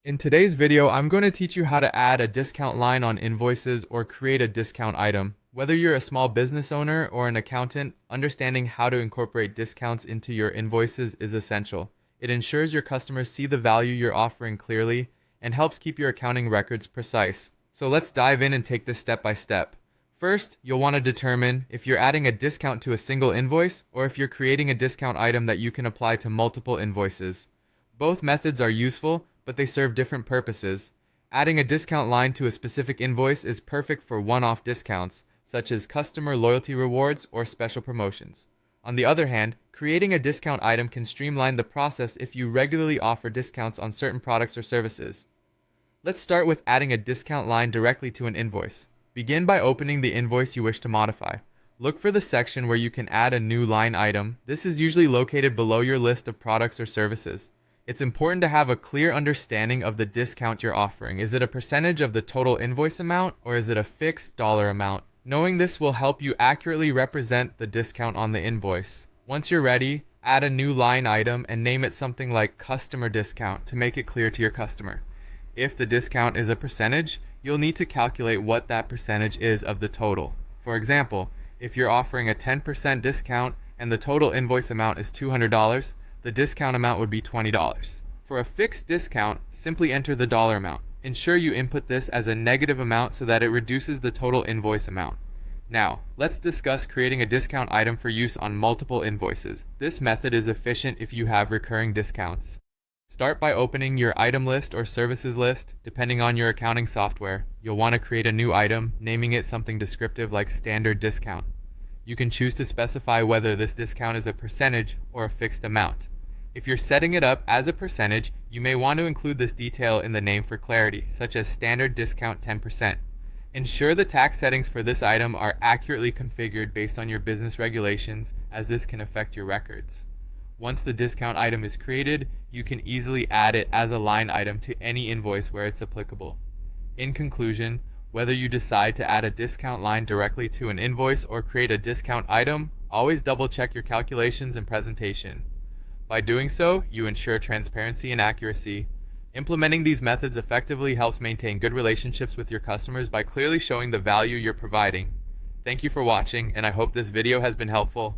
In today's video, I'm going to teach you how to add a discount line on invoices or create a discount item. Whether you're a small business owner or an accountant, understanding how to incorporate discounts into your invoices is essential. It ensures your customers see the value you're offering clearly and helps keep your accounting records precise. So let's dive in and take this step by step. First, you'll want to determine if you're adding a discount to a single invoice or if you're creating a discount item that you can apply to multiple invoices. Both methods are useful, but they serve different purposes. Adding a discount line to a specific invoice is perfect for one-off discounts, such as customer loyalty rewards or special promotions. On the other hand, creating a discount item can streamline the process if you regularly offer discounts on certain products or services. Let's start with adding a discount line directly to an invoice. Begin by opening the invoice you wish to modify. Look for the section where you can add a new line item. This is usually located below your list of products or services. It's important to have a clear understanding of the discount you're offering. Is it a percentage of the total invoice amount, or is it a fixed dollar amount? Knowing this will help you accurately represent the discount on the invoice. Once you're ready, add a new line item and name it something like customer discount to make it clear to your customer. If the discount is a percentage, you'll need to calculate what that percentage is of the total. For example, if you're offering a 10% discount and the total invoice amount is $200, the discount amount would be $20. For a fixed discount, simply enter the dollar amount. Ensure you input this as a negative amount so that it reduces the total invoice amount. Now, let's discuss creating a discount item for use on multiple invoices. This method is efficient if you have recurring discounts. Start by opening your item list or services list. Depending on your accounting software, you'll want to create a new item, naming it something descriptive like standard discount. You can choose to specify whether this discount is a percentage or a fixed amount. If you're setting it up as a percentage, you may want to include this detail in the name for clarity, such as standard discount 10%. Ensure the tax settings for this item are accurately configured based on your business regulations, as this can affect your records. Once the discount item is created, you can easily add it as a line item to any invoice where it's applicable. In conclusion, whether you decide to add a discount line directly to an invoice or create a discount item, always double check your calculations and presentation. By doing so, you ensure transparency and accuracy. Implementing these methods effectively helps maintain good relationships with your customers by clearly showing the value you're providing. Thank you for watching, and I hope this video has been helpful.